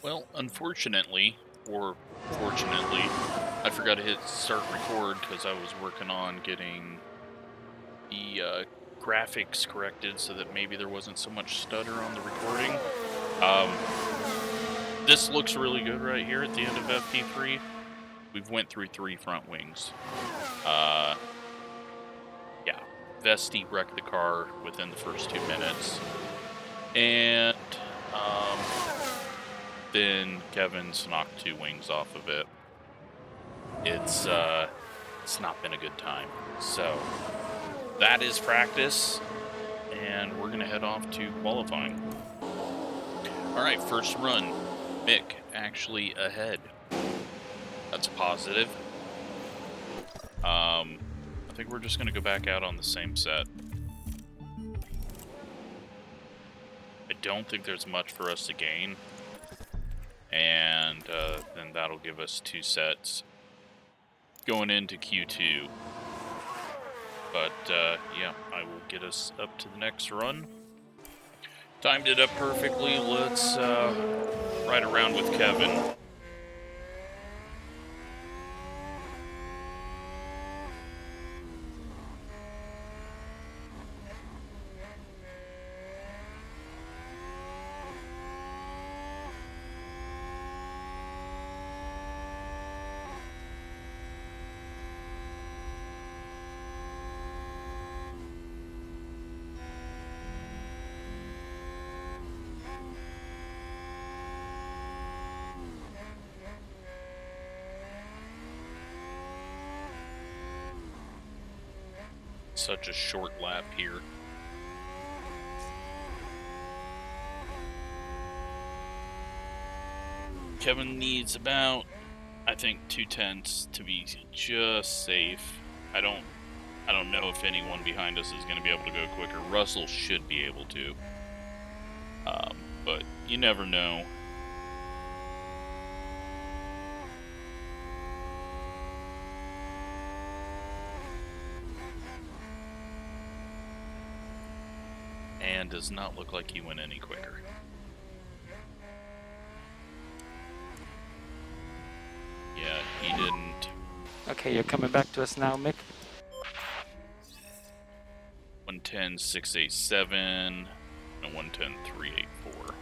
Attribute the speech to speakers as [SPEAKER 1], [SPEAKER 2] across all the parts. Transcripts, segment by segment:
[SPEAKER 1] Well, unfortunately, or fortunately, I forgot to hit start record because I was working on getting the graphics corrected so that maybe there wasn't so much stutter on the recording. This looks really good right here at the end of FP3. We've went through 3 front wings. Uh, yeah, Vesti wrecked the car within the first 2 minutes. And um, then Kevin's knocked 2 wings off of it. It's not been a good time. So that is practice, and we're gonna head off to qualifying. All right, first run. Mick actually ahead. That's a positive. I think we're just gonna go back out on the same set. I don't think there's much for us to gain, and then that'll give us 2 sets going into Q2. But yeah, I will get us up to the next run. Timed it up perfectly. Let's ride around with Kevin. Such a short lap here. Kevin needs about, I think, 2/10 to be just safe. I don't know if anyone behind us is going to be able to go quicker. Russell should be able to, but you never know. And does not look like he went any quicker. Yeah, he didn't.
[SPEAKER 2] Okay, you're coming back to us now, Mick.
[SPEAKER 1] 110.687 and 110.384.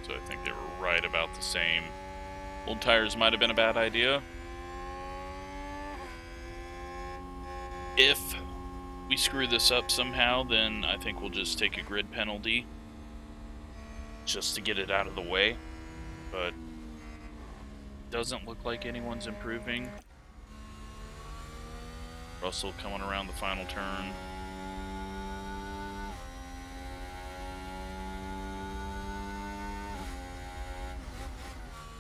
[SPEAKER 1] So I think they were right about the same. Old tires might have been a bad idea. If we screw this up somehow, then I think we'll just take a grid penalty just to get it out of the way. But doesn't look like anyone's improving. Russell coming around the final turn.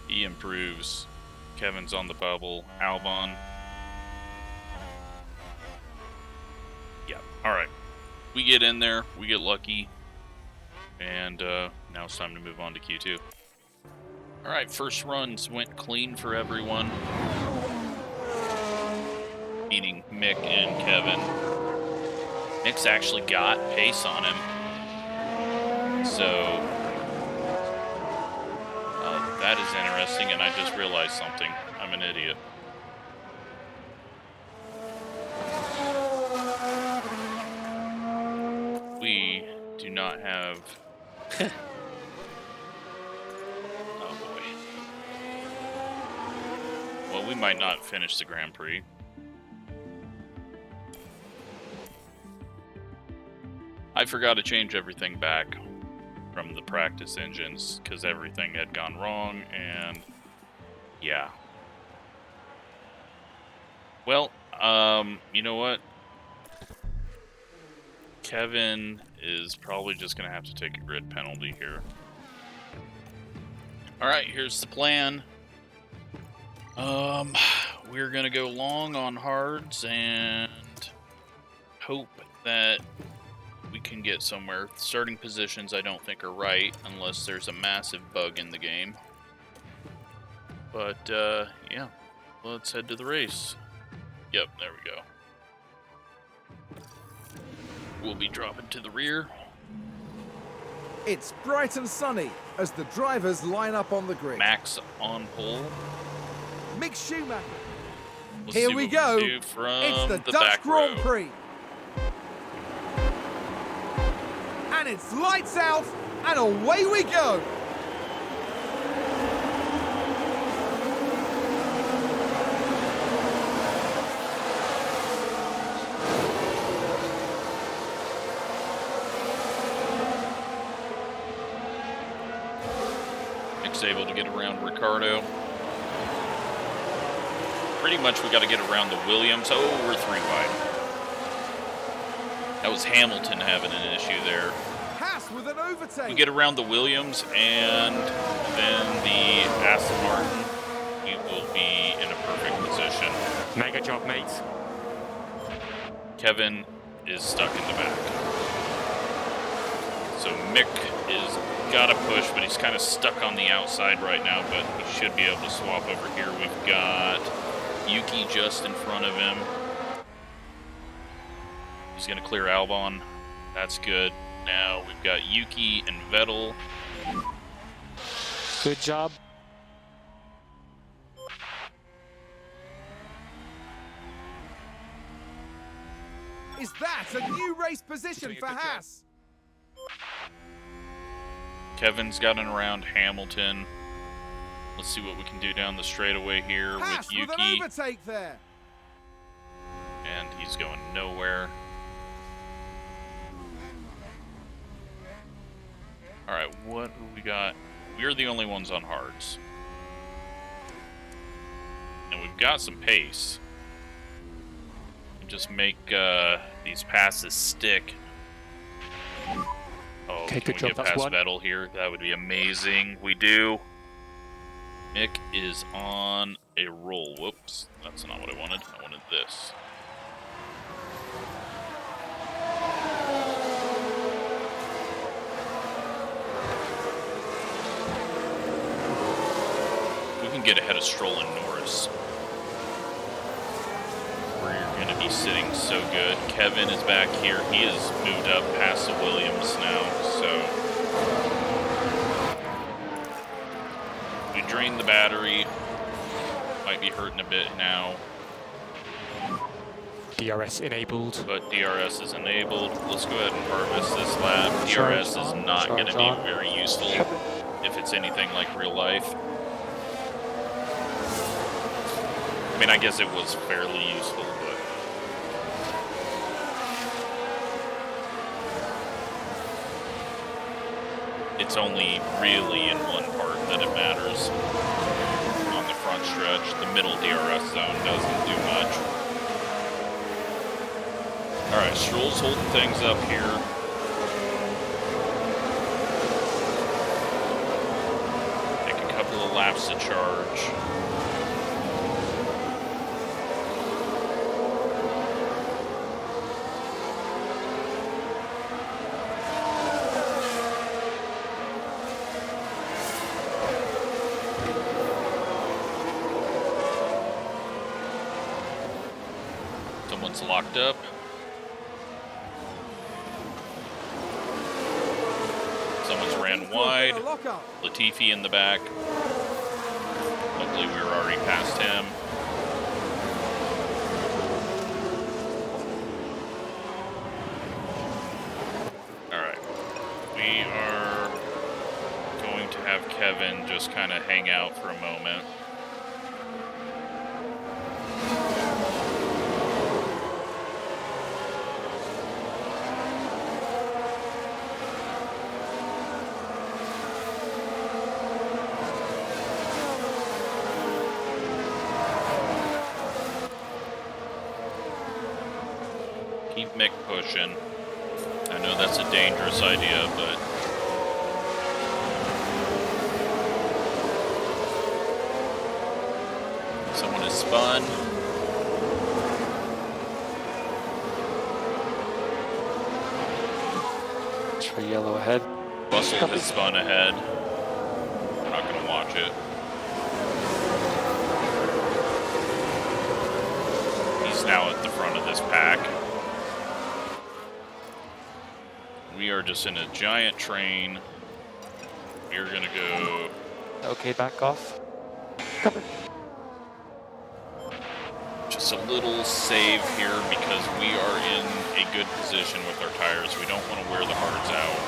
[SPEAKER 1] He improves. Kevin's on the bubble. Albon. Yeah, alright. We get in there, we get lucky, and now it's time to move on to Q2. Alright, first runs went clean for everyone. Meaning Mick and Kevin. Mick's actually got pace on him. So that is interesting, and I just realized something. I'm an idiot. We do not have... Oh boy. Well, we might not finish the Grand Prix. I forgot to change everything back from the practice engines because everything had gone wrong, and yeah. Well, you know what? Kevin is probably just going to have to take a grid penalty here. Alright, here's the plan. We're going to go long on hards and hope that we can get somewhere. Starting positions I don't think are right unless there's a massive bug in the game. But, yeah. Let's head to the race. Yep, there we go. We'll be dropping to the rear.
[SPEAKER 3] It's bright and sunny as the drivers line up on the grid.
[SPEAKER 1] Max on pole.
[SPEAKER 3] Mick Schumacher.
[SPEAKER 1] We'll
[SPEAKER 3] Here
[SPEAKER 1] see
[SPEAKER 3] we
[SPEAKER 1] what
[SPEAKER 3] go.
[SPEAKER 1] we can do from
[SPEAKER 3] It's the
[SPEAKER 1] the
[SPEAKER 3] Dutch
[SPEAKER 1] back
[SPEAKER 3] Grand
[SPEAKER 1] row.
[SPEAKER 3] Prix. And it's lights out and away we go.
[SPEAKER 1] Nick's able to get around Ricardo. Pretty much we got to get around the Williams. Oh, we're 3 wide. That was Hamilton having an issue there.
[SPEAKER 3] Haas with an overtake.
[SPEAKER 1] We get around the Williams and then the Aston Martin. We will be in a perfect position.
[SPEAKER 2] Mega job, mates.
[SPEAKER 1] Kevin is stuck in the back. So Mick is got to push, but he's kind of stuck on the outside right now, but he should be able to swap over here. We've got Yuki just in front of him. He's going to clear Albon. That's good. Now we've got Yuki and Vettel.
[SPEAKER 2] Good job.
[SPEAKER 3] Is that a new race position for Haas?
[SPEAKER 1] Kevin's gotten around Hamilton. Let's see what we can do down the straightaway here
[SPEAKER 3] Haas
[SPEAKER 1] with
[SPEAKER 3] with an
[SPEAKER 1] Yuki.
[SPEAKER 3] overtake there.
[SPEAKER 1] And he's going nowhere. Alright, what do we got? We're the only ones on hards. And we've got some pace. Just make these passes stick. Oh,
[SPEAKER 2] Okay,
[SPEAKER 1] can
[SPEAKER 2] good
[SPEAKER 1] we
[SPEAKER 2] job,
[SPEAKER 1] get
[SPEAKER 2] that's
[SPEAKER 1] past
[SPEAKER 2] one.
[SPEAKER 1] Vettel here? That would be amazing. We do. Mick is on a roll. Whoops, that's not what I wanted. I wanted this. We can get ahead of Stroll and Norris. We're going to be sitting so good. Kevin is back here. He has moved up past the Williams now, so we drained the battery. Might be hurting a bit now,
[SPEAKER 2] DRS enabled.
[SPEAKER 1] but DRS is enabled. Let's go ahead and harvest this lap.
[SPEAKER 2] Charge
[SPEAKER 1] DRS is
[SPEAKER 2] on,
[SPEAKER 1] not going to
[SPEAKER 2] charge
[SPEAKER 1] be
[SPEAKER 2] on.
[SPEAKER 1] very useful if it's anything like real life. I mean, I guess it was fairly useful, but it's only really in one part that it matters. On the front stretch, the middle DRS zone doesn't do much. Alright, Stroll's holding things up here. Take a couple of laps to charge. Someone's locked up. Someone's ran wide. Latifi in the back. Luckily we were already past him. Alright. We are going to have Kevin just kind of hang out for a moment. Keep Mick pushing. I know that's a dangerous idea, but someone is spun.
[SPEAKER 2] For yellow ahead.
[SPEAKER 1] Russell has spun ahead. We're not going to watch it. He's now at the front of this pack. We are just in a giant train. We're gonna go.
[SPEAKER 2] Okay, back off. Cover.
[SPEAKER 1] Just a little save here because we are in a good position with our tires. We don't want to wear the hards out.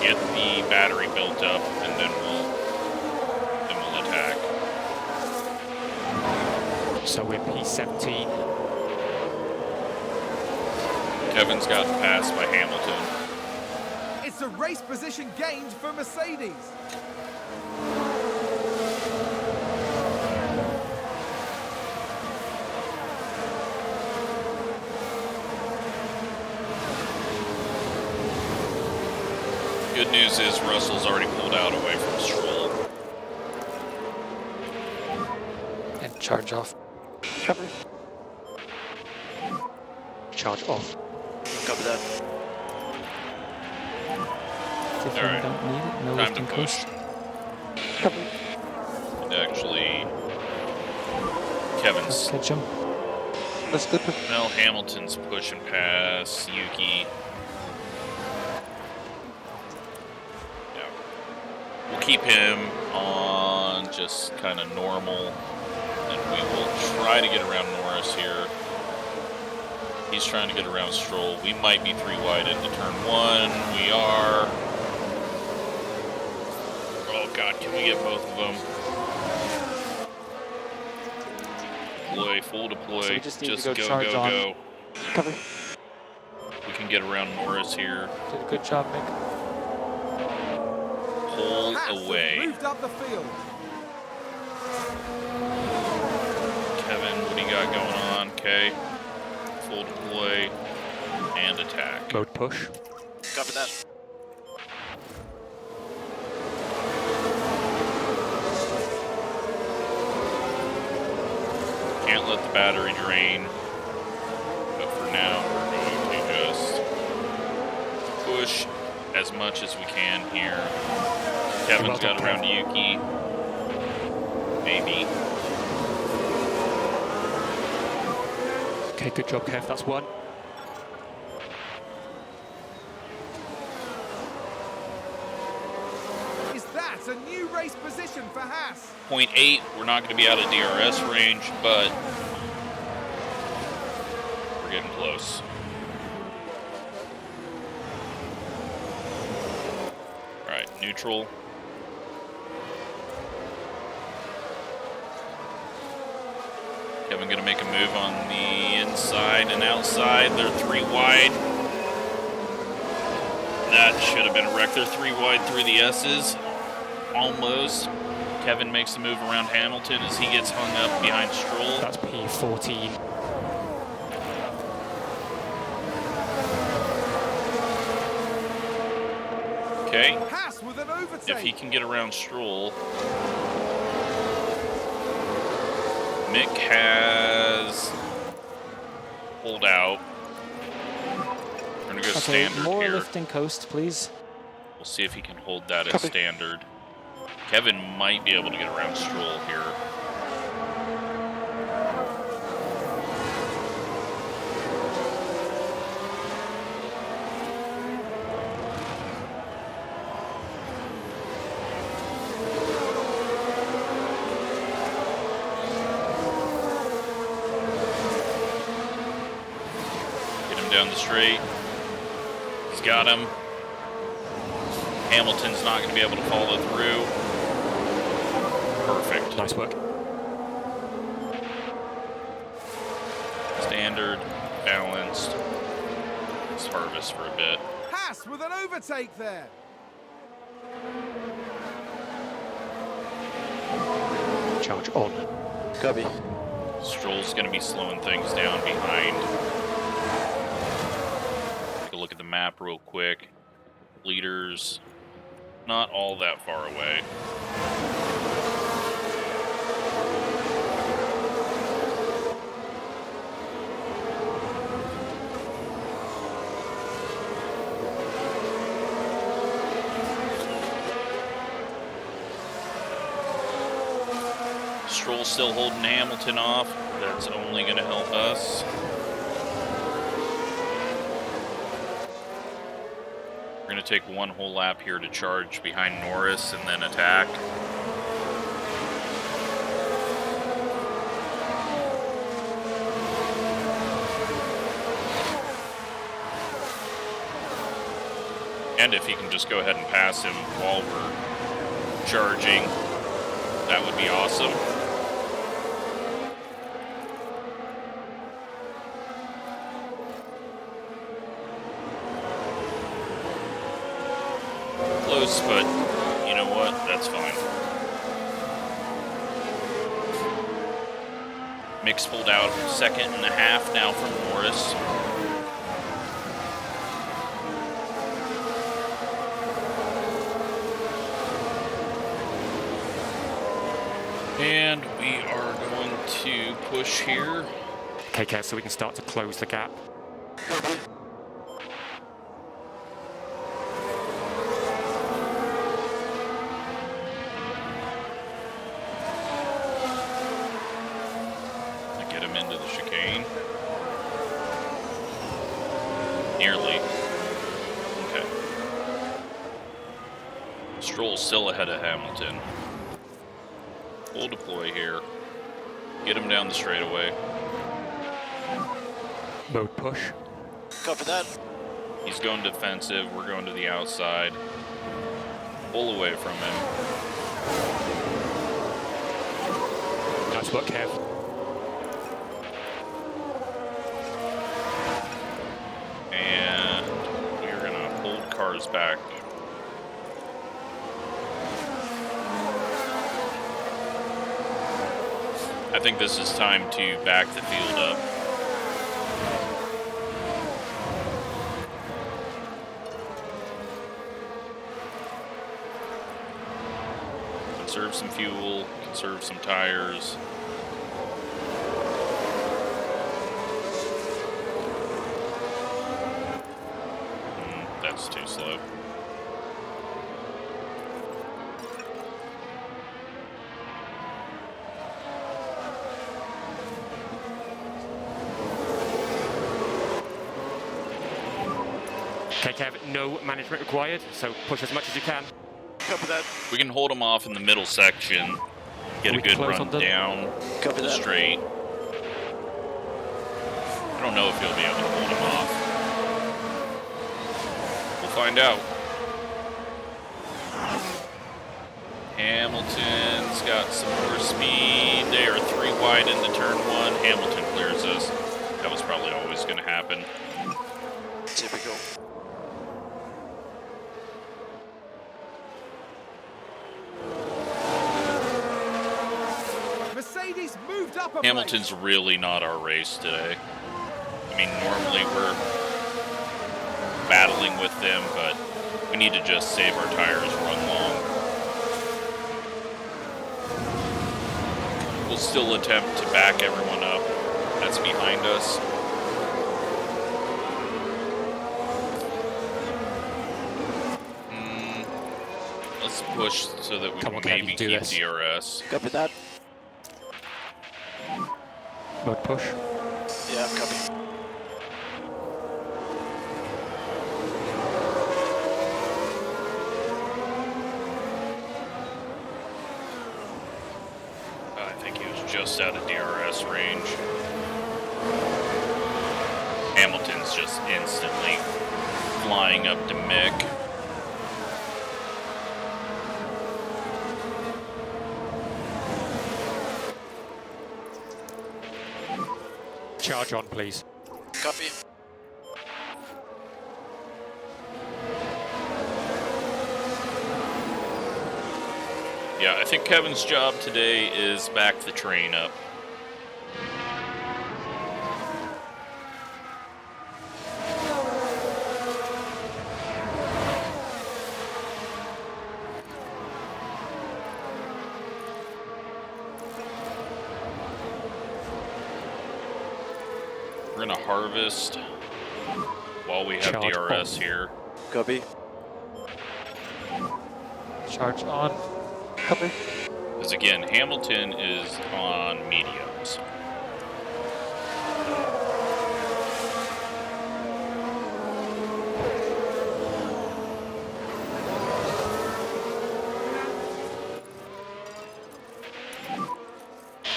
[SPEAKER 1] Get the battery built up, and then we'll attack.
[SPEAKER 2] So we're P17.
[SPEAKER 1] Kevin's got passed by Hamilton.
[SPEAKER 3] It's a race position gained for Mercedes.
[SPEAKER 1] Good news is Russell's already pulled out away from Stroll.
[SPEAKER 2] And charge off. Cover. Charge off.
[SPEAKER 4] Copy that.
[SPEAKER 5] If
[SPEAKER 1] Alright.
[SPEAKER 5] you don't need it, no
[SPEAKER 1] Time to
[SPEAKER 5] lifting
[SPEAKER 1] push.
[SPEAKER 5] coast.
[SPEAKER 2] Cover.
[SPEAKER 1] And actually, Kevin's.
[SPEAKER 5] Catch him.
[SPEAKER 2] That's good.
[SPEAKER 1] Well, Hamilton's pushing past Yuki. Yeah. We'll keep him on just kind of normal. And we will try to get around Norris here. He's trying to get around Stroll. We might be 3 wide into turn 1. We are. Oh god, can we get both of them? Deploy, full deploy.
[SPEAKER 2] So we just need to
[SPEAKER 1] go,
[SPEAKER 2] go charge
[SPEAKER 1] go,
[SPEAKER 2] on.
[SPEAKER 1] go.
[SPEAKER 2] Cover.
[SPEAKER 1] We can get around Norris here.
[SPEAKER 2] Did a good job, Mick.
[SPEAKER 1] Pull
[SPEAKER 3] Haas have
[SPEAKER 1] away.
[SPEAKER 3] moved up the field.
[SPEAKER 1] Kevin, what do you got going on? Okay. Full deploy and attack.
[SPEAKER 2] Mode push.
[SPEAKER 4] Copy that.
[SPEAKER 1] Can't let the battery drain. But for now, we're going to just push as much as we can here. Kevin's got around Yuki. Maybe.
[SPEAKER 2] Okay, good job, Kev. That's one.
[SPEAKER 3] Is that a new race position for Haas?
[SPEAKER 1] 0.8, we're not going to be out of DRS range, but we're getting close. Alright, neutral. Kevin going to make a move on the inside and outside. They're 3 wide. That should have been a wreck. They're 3 wide through the S's. Almost. Kevin makes a move around Hamilton as he gets hung up behind Stroll.
[SPEAKER 2] That's P14.
[SPEAKER 1] Okay.
[SPEAKER 3] Haas with an overtake.
[SPEAKER 1] If he can get around Stroll. Mick has pulled out. We're going to go
[SPEAKER 5] Okay,
[SPEAKER 1] standard
[SPEAKER 5] more
[SPEAKER 1] here.
[SPEAKER 5] lifting coast, please.
[SPEAKER 1] We'll see if he can hold that as
[SPEAKER 2] Copy.
[SPEAKER 1] standard. Kevin might be able to get around Stroll here. Get him down the straight. He's got him. Hamilton's not going to be able to follow through. Perfect.
[SPEAKER 2] Nice work.
[SPEAKER 1] Standard, balanced. Let's harvest for a bit.
[SPEAKER 3] Haas with an overtake there.
[SPEAKER 2] Charge on.
[SPEAKER 4] Copy.
[SPEAKER 1] Stroll's going to be slowing things down behind. Take a look at the map real quick. Leaders, not all that far away. Stroll still holding Hamilton off. That's only going to help us. We're going to take one whole lap here to charge behind Norris and then attack. And if he can just go ahead and pass him while we're charging, that would be awesome. Close, but you know what? That's fine. Mix pulled out 2.5 now from Norris. And we are going to push here.
[SPEAKER 2] Okay, Kev, so we can start to close the gap.
[SPEAKER 1] Get him into the chicane. Nearly. Okay. Stroll's still ahead of Hamilton. We'll deploy here. Get him down the straightaway.
[SPEAKER 2] Mode push.
[SPEAKER 4] Copy that.
[SPEAKER 1] He's going defensive. We're going to the outside. Pull away from him.
[SPEAKER 2] Nice work, Kev.
[SPEAKER 1] And we're going to hold cars back. I think this is time to back the field up. Conserve some fuel, conserve some tires. That's too slow.
[SPEAKER 2] Okay, Kev, no management required, so push as much as you can.
[SPEAKER 4] Copy that.
[SPEAKER 1] We can hold him off in the middle section, get a good run down
[SPEAKER 4] Copy
[SPEAKER 1] the
[SPEAKER 4] that.
[SPEAKER 1] straight. I don't know if he'll be able to hold him off. We'll find out. Hamilton's got some more speed. They are 3 wide into turn 1. Hamilton clears us. That was probably always going to happen.
[SPEAKER 4] Typical.
[SPEAKER 3] Mercedes moved up a
[SPEAKER 1] Hamilton's really not our race today. I mean, normally we're battling with them, but we need to just save our tires, run long. We'll still attempt to back everyone up that's behind us. Let's push so that we
[SPEAKER 2] Come
[SPEAKER 1] can
[SPEAKER 2] on, Kev, you
[SPEAKER 1] maybe
[SPEAKER 2] can do
[SPEAKER 1] keep
[SPEAKER 2] this.
[SPEAKER 1] DRS.
[SPEAKER 4] Copy that.
[SPEAKER 2] Mode push.
[SPEAKER 4] Yeah, copy.
[SPEAKER 1] I think he was just out of DRS range. Hamilton's just instantly flying up to Mick.
[SPEAKER 2] Charge on, please.
[SPEAKER 4] Copy.
[SPEAKER 1] Yeah, I think Kevin's job today is back the train up. We're gonna harvest while we have
[SPEAKER 2] Charge
[SPEAKER 1] DRS
[SPEAKER 2] on.
[SPEAKER 1] here.
[SPEAKER 4] Copy.
[SPEAKER 5] Charge on. Copy.
[SPEAKER 1] Because again, Hamilton is on mediums.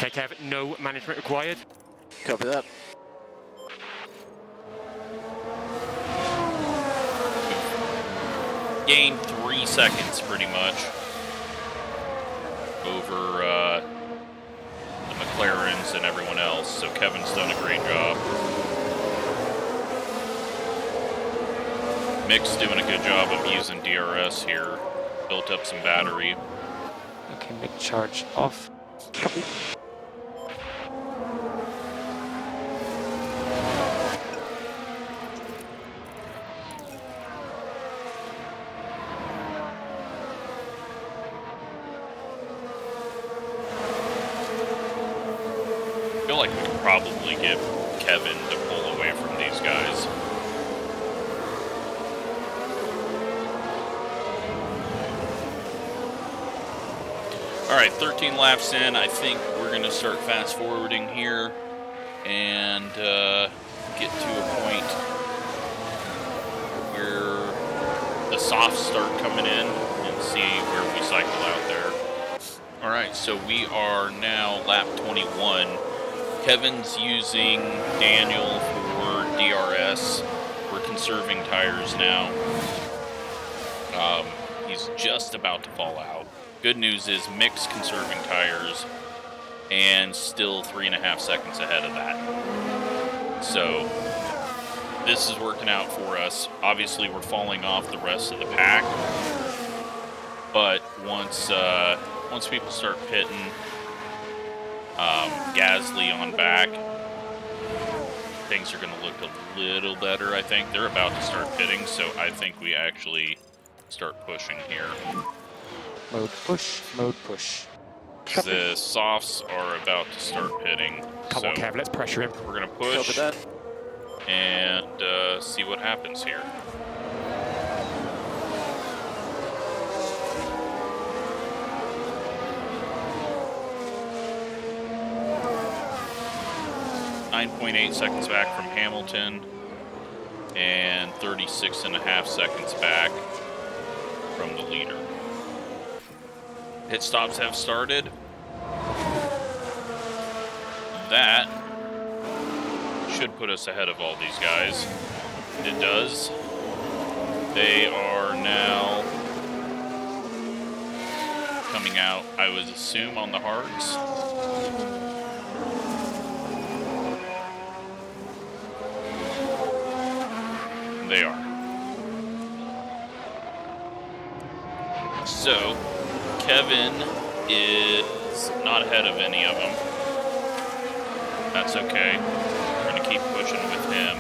[SPEAKER 2] Okay, Kev, no management required.
[SPEAKER 4] Copy that.
[SPEAKER 1] Gained 3 seconds pretty much over the McLarens and everyone else, so Kevin's done a great job. Mick's doing a good job of using DRS here. Built up some battery.
[SPEAKER 5] Okay, make charge off. Copy.
[SPEAKER 1] I feel like we could probably get Kevin to pull away from these guys. Alright, 13 laps in. I think we're going to start fast forwarding here and get to a point where the softs start coming in and see where we cycle out there. Alright, so we are now lap 21. Kevin's using Daniel for DRS. We're conserving tires now. He's just about to fall out. Good news is Mick's conserving tires and still 3.5 seconds ahead of that. So this is working out for us. Obviously, we're falling off the rest of the pack, but once people start pitting, Gasly on back, things are going to look a little better. I think they're about to start pitting, so I think we actually start pushing here.
[SPEAKER 5] Mode push, mode push.
[SPEAKER 1] The softs are about to start pitting.
[SPEAKER 2] Come on, Kev, let's pressure him.
[SPEAKER 1] We're going to
[SPEAKER 4] Copy
[SPEAKER 1] push
[SPEAKER 4] that.
[SPEAKER 1] and see what happens here. .8 seconds back from Hamilton and 36.5 seconds back from the leader. Pit stops have started. That should put us ahead of all these guys. It does. They are now coming out, I would assume, on the hards. They are. So, Kevin is not ahead of any of them. That's okay. We're going to keep pushing with him.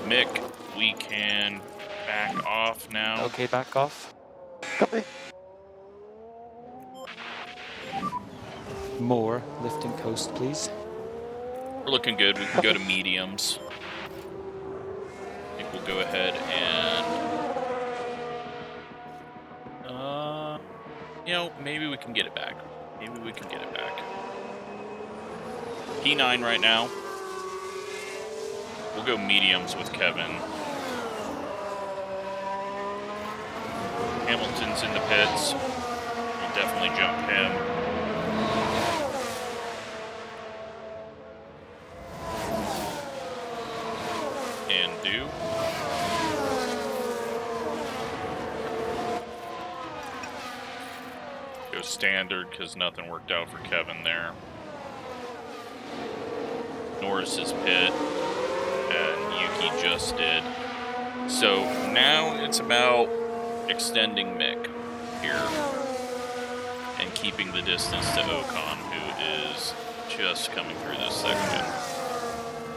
[SPEAKER 1] Mick, we can back off now.
[SPEAKER 5] Okay, back off.
[SPEAKER 4] Copy.
[SPEAKER 5] More lift and coast, please.
[SPEAKER 1] We're looking good. We can go to mediums. I think we'll go ahead and... you know, maybe we can get it back. Maybe we can get it back. P9 right now. We'll go mediums with Kevin. Hamilton's in the pits. We'll definitely jump him. And do. Go standard because nothing worked out for Kevin there. Norris's pit, and Yuki just did. So now it's about extending Mick here and keeping the distance to Ocon, who is just coming through this section.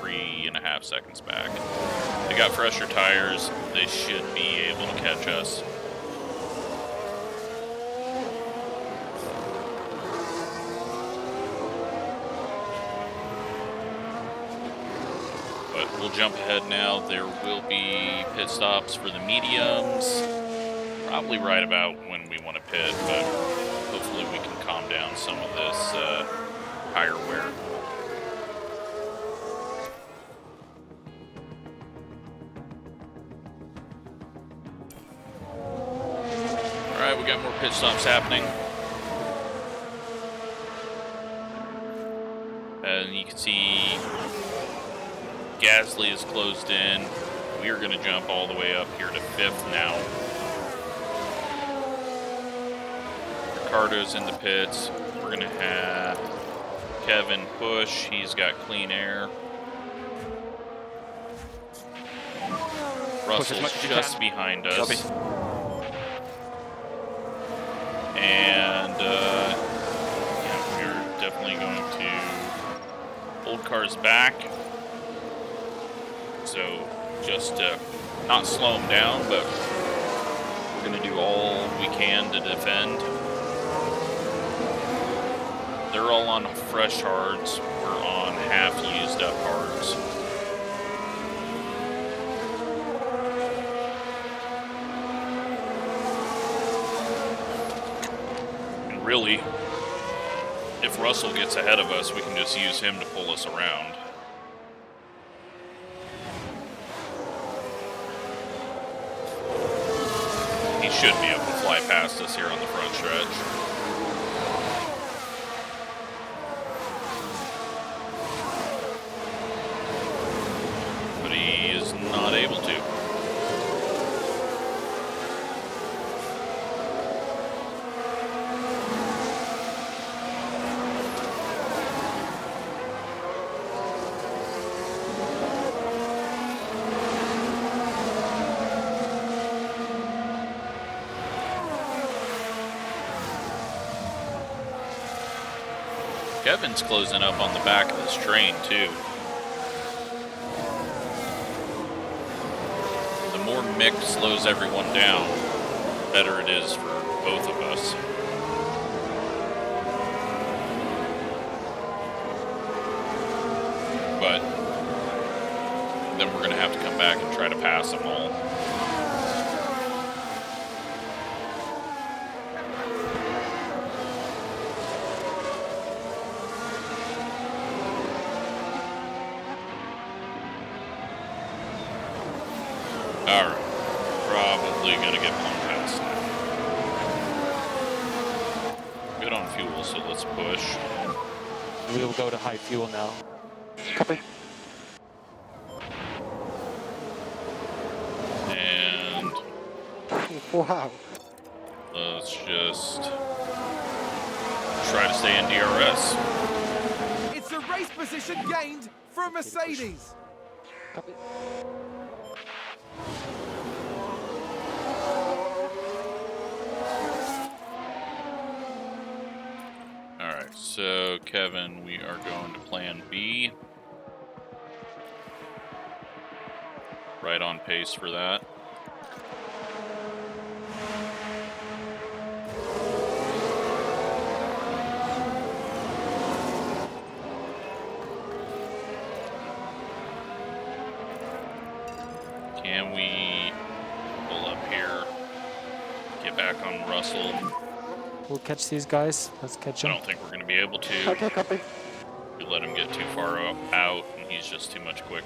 [SPEAKER 1] 3.5 seconds back. They got fresher tires. They should be able to catch us. But we'll jump ahead now. There will be pit stops for the mediums. Probably right about when we want to pit, but hopefully we can calm down some of this tire wear. Alright, we got more pit stops happening. And you can see Gasly is closed in. We are going to jump all the way up here to 5th now. Ricardo's in the pits. We're going to have Kevin push. He's got clean air. Russell's just behind us.
[SPEAKER 4] Copy.
[SPEAKER 1] And yeah, we're definitely going to hold cars back. So just to not slow them down, but we're going to do all we can to defend. They're all on fresh hards. We're on half used up hards. And really, if Russell gets ahead of us, we can just use him to pull us around. He should be able to fly past us here on the front stretch. But he is not able to. Kevin's closing up on the back of this train, too. The more Mick slows everyone down, the better it is for both of us. But then we're going to have to come back and try to pass them all. Alright, probably gonna get blown past now. Good on fuel, so let's push.
[SPEAKER 5] We will go to high fuel now.
[SPEAKER 4] Copy.
[SPEAKER 1] And
[SPEAKER 4] Wow.
[SPEAKER 1] let's just try to stay in DRS.
[SPEAKER 3] It's a race position gained for a Mercedes.
[SPEAKER 4] Copy.
[SPEAKER 1] Alright, so Kevin, we are going to plan B. Right on pace for that. Can we pull up here? Get back on Russell.
[SPEAKER 5] We'll catch these guys. Let's catch
[SPEAKER 1] I
[SPEAKER 5] them.
[SPEAKER 1] don't think we're going to be able to.
[SPEAKER 4] Okay, copy.
[SPEAKER 1] We let him get too far out, and he's just too much quicker.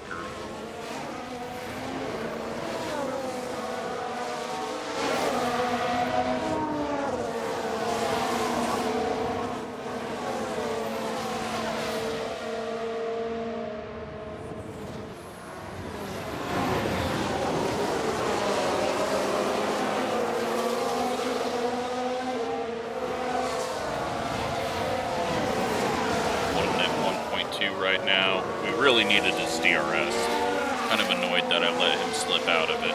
[SPEAKER 1] Right now, we really needed his DRS. Kind of annoyed that I let him slip out of it.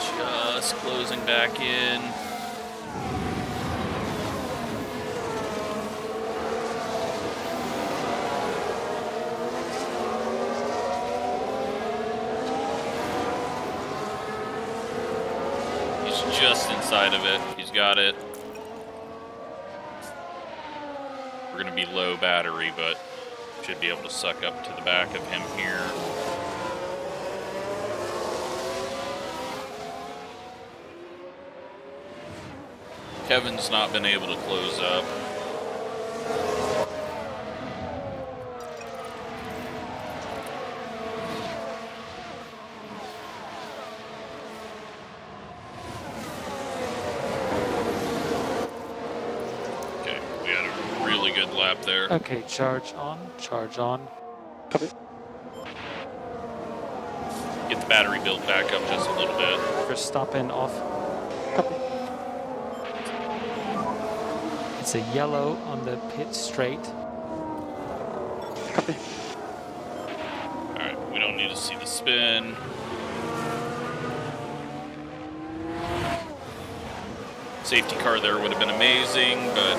[SPEAKER 1] Just closing back in. Just inside of it. He's got it. We're going to be low battery, but should be able to suck up to the back of him here. Kevin's not been able to close up. lap there.
[SPEAKER 5] Okay, charge on, charge on.
[SPEAKER 4] Copy.
[SPEAKER 1] Get the battery built back up just a little bit.
[SPEAKER 5] Verstappen off.
[SPEAKER 4] Copy.
[SPEAKER 5] It's a yellow on the pit straight.
[SPEAKER 4] Copy.
[SPEAKER 1] Alright, we don't need to see the spin. Safety car there would have been amazing, but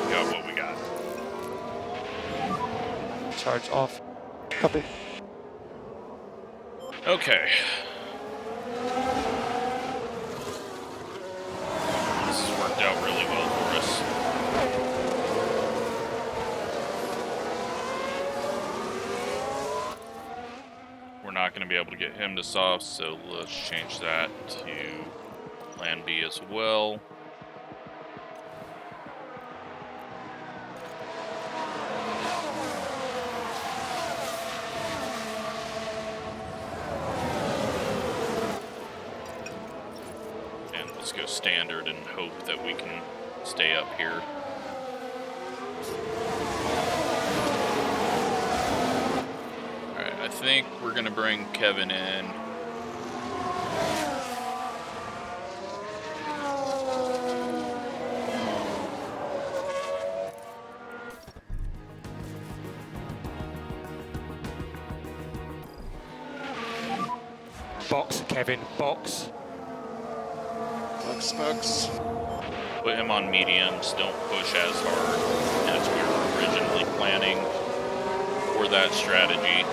[SPEAKER 1] we got what we got.
[SPEAKER 5] Charge off.
[SPEAKER 4] Copy.
[SPEAKER 1] Okay. This has worked out really well for us. We're not going to be able to get him to soft, so let's change that to plan B as well. And let's go standard and hope that we can stay up here. I think we're going to bring Kevin in.
[SPEAKER 2] Box, Kevin, box.
[SPEAKER 6] Box.
[SPEAKER 1] Put him on mediums, don't push as hard as we were originally planning for that strategy.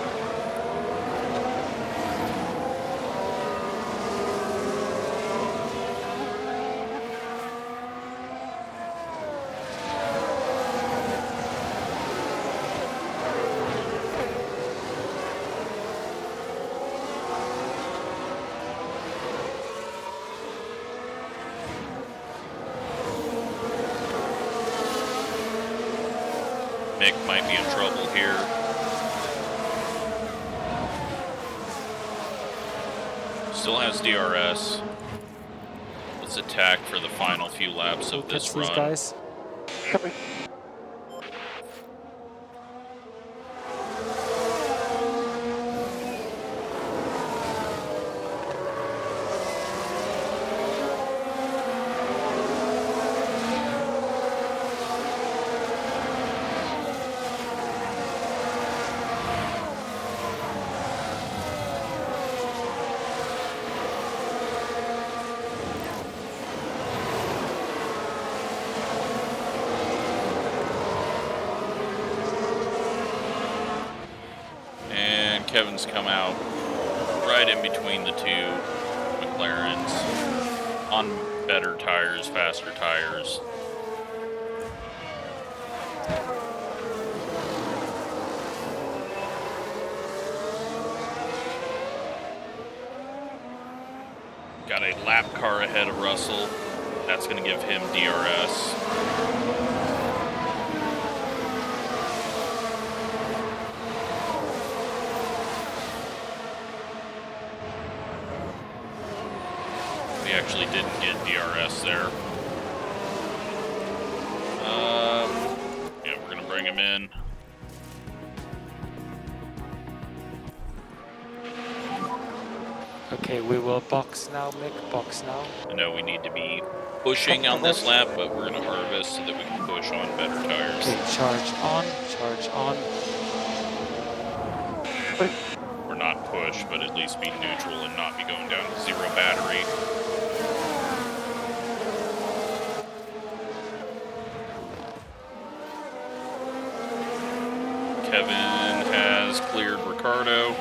[SPEAKER 1] Mick might be in trouble here. Still has DRS. Let's attack for the final few laps of this
[SPEAKER 5] Catch
[SPEAKER 1] run.
[SPEAKER 5] these guys.
[SPEAKER 4] Copy.
[SPEAKER 1] Kevin's come out right in between the two McLarens on better tires, faster tires. Got a lap car ahead of Russell. That's going to give him DRS. We actually didn't get DRS there. Yeah, we're going to bring him in.
[SPEAKER 5] Okay, we will box now, Mick. Box now.
[SPEAKER 1] I know we need to be pushing on this lap, but we're going to harvest so that we can push on better tires.
[SPEAKER 5] Okay, charge on, charge on.
[SPEAKER 1] Or not push, but at least be neutral and not be going down to zero battery. Kevin has cleared Ricardo.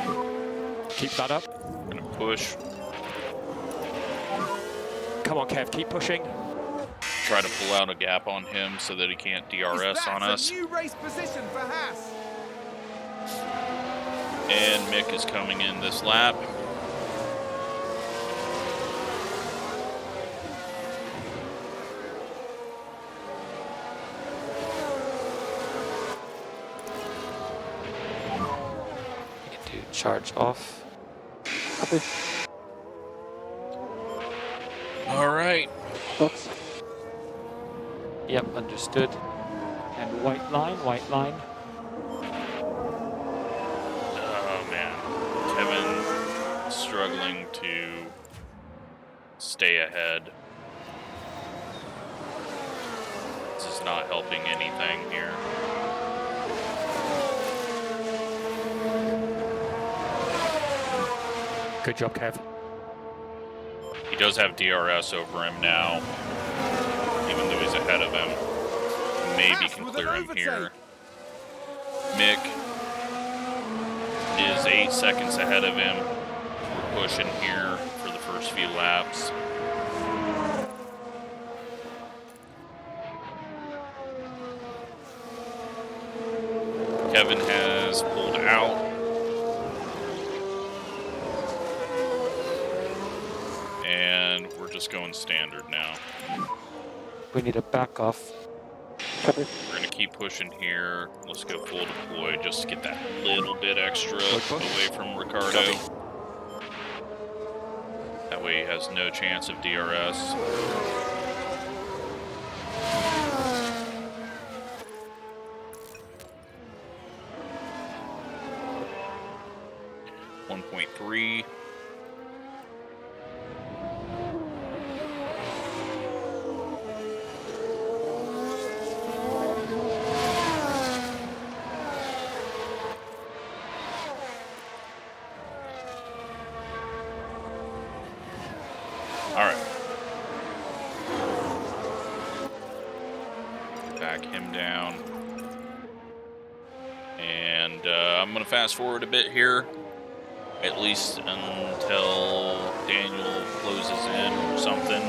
[SPEAKER 2] Keep that up.
[SPEAKER 1] Gonna push.
[SPEAKER 2] Come on, Kev, keep pushing.
[SPEAKER 1] Try to pull out a gap on him so that he can't DRS on us.
[SPEAKER 3] A new race position for Haas.
[SPEAKER 1] And Mick is coming in this lap.
[SPEAKER 5] Charge off.
[SPEAKER 4] Copy.
[SPEAKER 1] All right.
[SPEAKER 4] Box.
[SPEAKER 5] Yep, understood. And white line, white line.
[SPEAKER 1] Oh man, Kevin struggling to stay ahead. This is not helping anything here.
[SPEAKER 2] Good job, Kev.
[SPEAKER 1] He does have DRS over him now, even though he's ahead of him. Maybe can clear him here. Mick is 8 seconds ahead of him. We're pushing here for the first few laps. Kevin has pulled out. And we're just going standard now.
[SPEAKER 5] We need a back off.
[SPEAKER 4] Copy.
[SPEAKER 1] We're going to keep pushing here. Let's go full deploy just to get that little bit extra away from Ricardo.
[SPEAKER 5] Copy.
[SPEAKER 1] That way he has no chance of DRS. .3. All right. Back him down. And I'm going to fast forward a bit here. At least until Daniel closes in or something.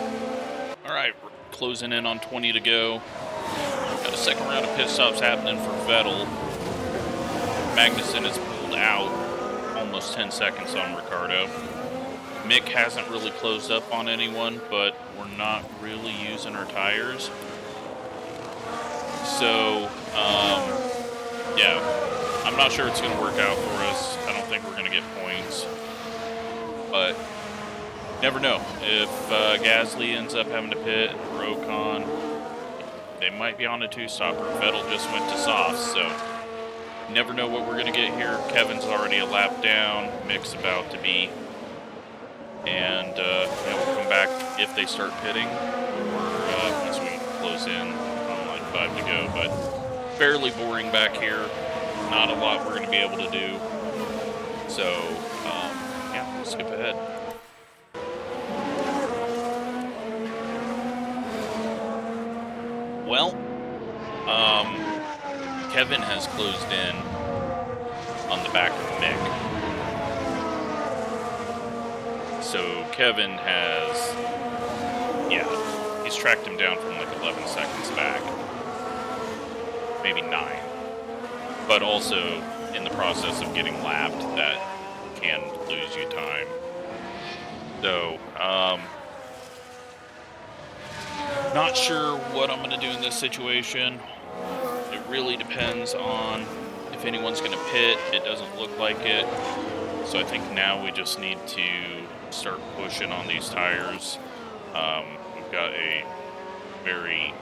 [SPEAKER 1] All right, we're closing in on 20 to go. Got a second round of pit stops happening for Vettel. Magnussen is pulled out. Almost 10 seconds on Ricardo. Mick hasn't really closed up on anyone, but we're not really using our tires. So, yeah, I'm not sure it's going to work out for us. I don't think we're going to get points. But, never know. If Gasly ends up having to pit, or Ocon, they might be on a two-stopper. Vettel just went to softs, so never know what we're going to get here. Kevin's already a lap down. Mick's about to be. And we'll come back if they start pitting, or once we close in on like 5 to go. But fairly boring back here. Not a lot we're going to be able to do. So, yeah, we'll skip ahead. Well, Kevin has closed in on the back of Mick. So Kevin has, yeah, he's tracked him down from like 11 seconds back, maybe 9. But also in the process of getting lapped, that can lose you time. So, not sure what I'm going to do in this situation. It really depends on if anyone's going to pit. It doesn't look like it. So I think now we just need to start pushing on these tires. We've got a very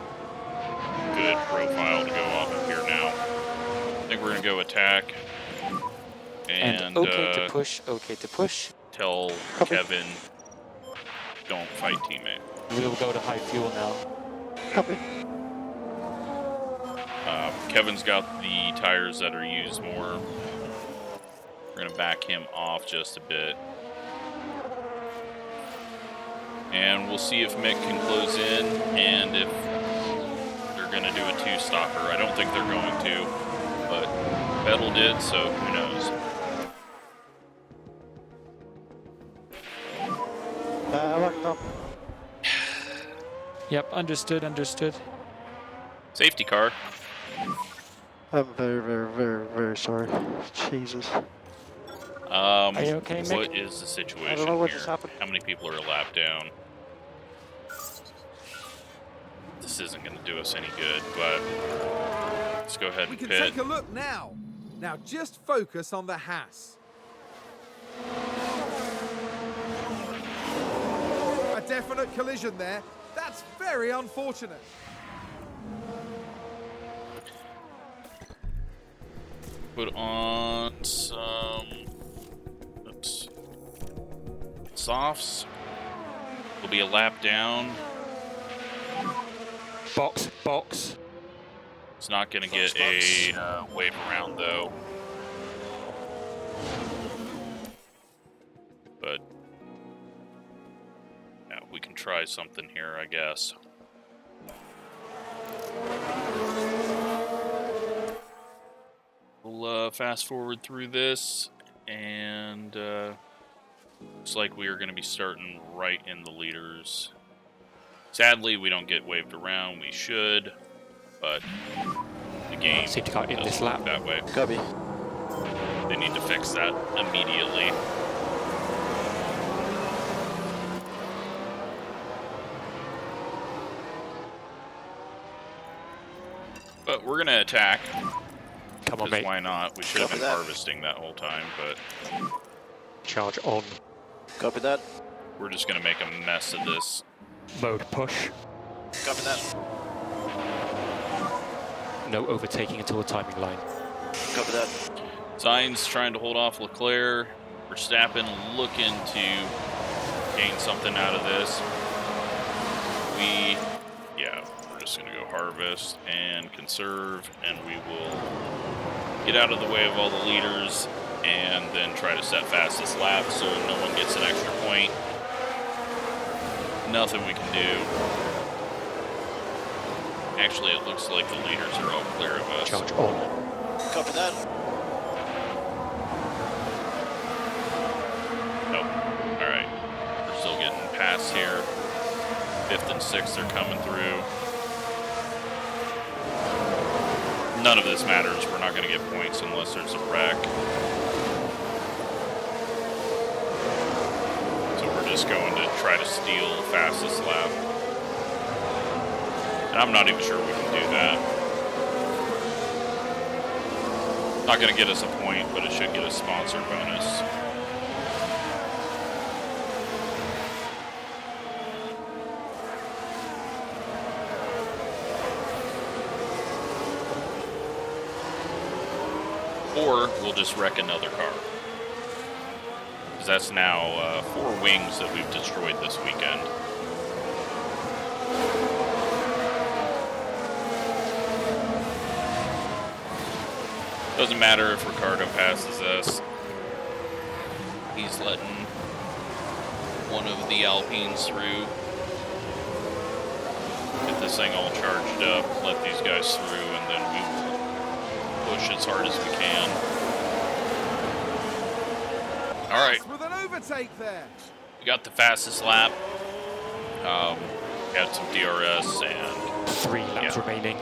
[SPEAKER 1] good profile to go off of here now. I think we're going to go attack. And
[SPEAKER 5] okay to push, okay to push.
[SPEAKER 1] Tell Kevin, don't fight teammate.
[SPEAKER 5] We'll go to high fuel now.
[SPEAKER 4] Copy.
[SPEAKER 1] Kevin's got the tires that are used more. We're going to back him off just a bit. And we'll see if Mick can close in and if they're going to do a two-stopper. I don't think they're going to, but Vettel did, so who knows.
[SPEAKER 4] Locked up.
[SPEAKER 5] Yep, understood, understood.
[SPEAKER 1] Safety car.
[SPEAKER 4] I'm very, very, very, very sorry. Jesus.
[SPEAKER 5] Are you okay, Mick?
[SPEAKER 1] What is the situation
[SPEAKER 4] I don't know what
[SPEAKER 1] here?
[SPEAKER 4] just happened.
[SPEAKER 1] How many people are a lap down? This isn't going to do us any good, but let's go ahead
[SPEAKER 3] We
[SPEAKER 1] and
[SPEAKER 3] can
[SPEAKER 1] pit.
[SPEAKER 3] take a look now. Now just focus on the Haas. A definite collision there. That's very unfortunate.
[SPEAKER 1] Put on some softs. Will be a lap down.
[SPEAKER 2] Box.
[SPEAKER 1] It's not going to get a wave around though. But yeah, we can try something here, I guess. We'll fast forward through this, and looks like we are going to be starting right in the leaders. Sadly, we don't get waved around. We should, but the game
[SPEAKER 2] Seem to go in this
[SPEAKER 1] doesn't work
[SPEAKER 2] lap.
[SPEAKER 1] that way.
[SPEAKER 4] Copy.
[SPEAKER 1] They need to fix that immediately. But we're gonna attack.
[SPEAKER 2] Come on,
[SPEAKER 1] Because
[SPEAKER 2] mate.
[SPEAKER 1] why not? We should have
[SPEAKER 4] Copy
[SPEAKER 1] been
[SPEAKER 4] that.
[SPEAKER 1] harvesting that whole time, but
[SPEAKER 2] Charge on.
[SPEAKER 4] Copy that.
[SPEAKER 1] we're just gonna make a mess of this.
[SPEAKER 2] Mode push.
[SPEAKER 4] Copy that.
[SPEAKER 2] No overtaking until the timing line.
[SPEAKER 4] Copy that.
[SPEAKER 1] Sainz trying to hold off Leclerc. Verstappen looking to gain something out of this. We're just gonna go harvest and conserve, and we will get out of the way of all the leaders and then try to set fastest lap so no one gets an extra point. Nothing we can do. Actually, it looks like the leaders are all clear of us.
[SPEAKER 2] Charge on.
[SPEAKER 4] Copy that.
[SPEAKER 1] Nope. Alright. We're still getting past here. 5th and 6th are coming through. None of this matters. We're not going to get points unless there's a wreck. So we're just going to try to steal fastest lap. And I'm not even sure we can do that. Not going to get us a point, but it should get a sponsor bonus. Or we'll just wreck another car. Because that's now 4 wings that we've destroyed this weekend. Doesn't matter if Ricardo passes us. He's letting one of the Alpines through. Get this thing all charged up, let these guys through, and then we will push as hard as we can. All right,
[SPEAKER 3] With an overtake there.
[SPEAKER 1] we got the fastest lap. Got some DRS, and
[SPEAKER 2] 3 laps remaining.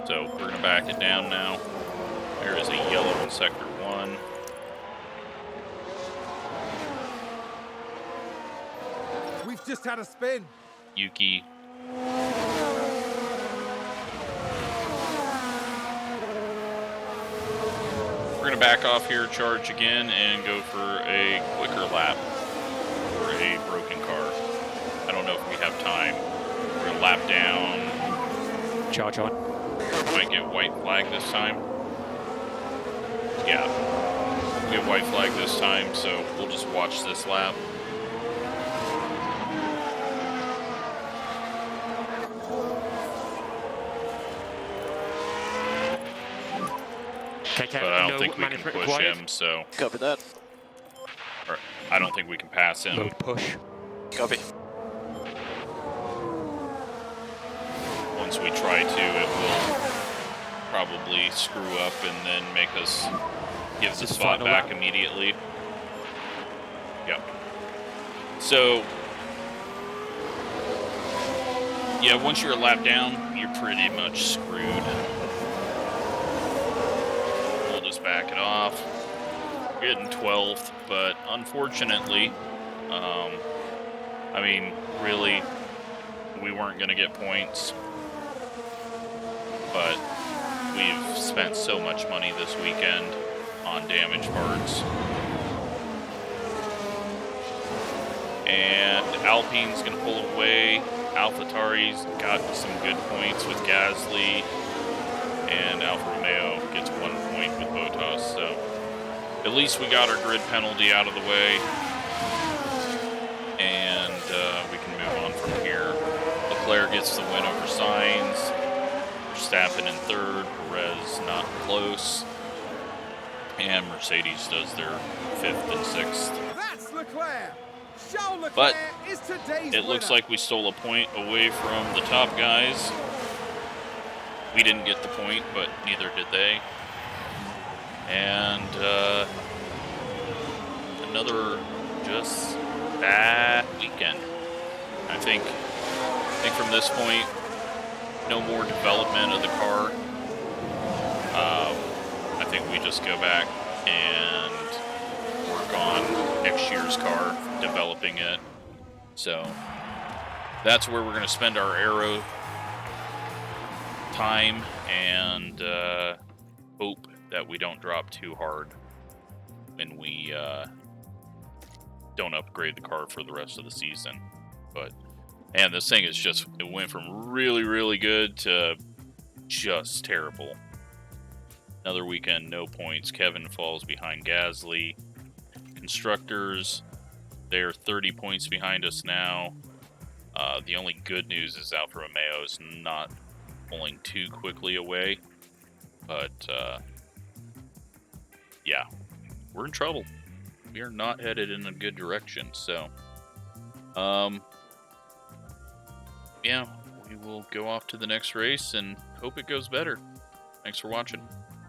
[SPEAKER 1] so we're gonna back it down now. There is a yellow in sector 1.
[SPEAKER 3] We've just had a spin.
[SPEAKER 1] Yuki. We're gonna back off here, charge again, and go for a quicker lap for a broken car. I don't know if we have time. We're gonna lap down.
[SPEAKER 2] Charge on.
[SPEAKER 1] Might get white flag this time. Yeah, we get white flag this time, so we'll just watch this lap.
[SPEAKER 2] Okay,
[SPEAKER 1] But I don't
[SPEAKER 2] no
[SPEAKER 1] think we can
[SPEAKER 2] management
[SPEAKER 1] push
[SPEAKER 2] required.
[SPEAKER 1] him, so
[SPEAKER 4] Copy that.
[SPEAKER 1] or I don't think we can pass him.
[SPEAKER 2] Mode push.
[SPEAKER 4] Copy.
[SPEAKER 1] Once we try to, it will probably screw up and then make us give the
[SPEAKER 2] This
[SPEAKER 1] spot
[SPEAKER 2] final
[SPEAKER 1] back
[SPEAKER 2] lap.
[SPEAKER 1] immediately. Yep. So, yeah, once you're a lap down, you're pretty much screwed. We'll just back it off. We're getting 12th, but unfortunately, I mean, really, we weren't going to get points. But we've spent so much money this weekend on damaged parts. And Alpine's gonna pull away. AlphaTauri's got some good points with Gasly. And Alfa Romeo gets 1 point with Hotas. at least we got our grid penalty out of the way. And we can move on from here. Leclerc gets the win over Sainz. Verstappen in third. Perez not close. And Mercedes does their fifth and sixth.
[SPEAKER 3] That's Leclerc. Charles Leclerc
[SPEAKER 1] But
[SPEAKER 3] is today's
[SPEAKER 1] it looks
[SPEAKER 3] winner.
[SPEAKER 1] like we stole a point away from the top guys. We didn't get the point, but neither did they. And another just bad weekend. I think from this point, no more development of the car. I think we just go back and work on next year's car, developing it. So that's where we're going to spend our aero time, and hope that we don't drop too hard when we don't upgrade the car for the rest of the season. But and this thing is just, it went from really, really good to just terrible. Another weekend, no points. Kevin falls behind Gasly. Constructors, they're 30 points behind us now. The only good news is Alfa Romeo is not pulling too quickly away. But, yeah, we're in trouble. We are not headed in a good direction. So, yeah, we will go off to the next race and hope it goes better. Thanks for watching.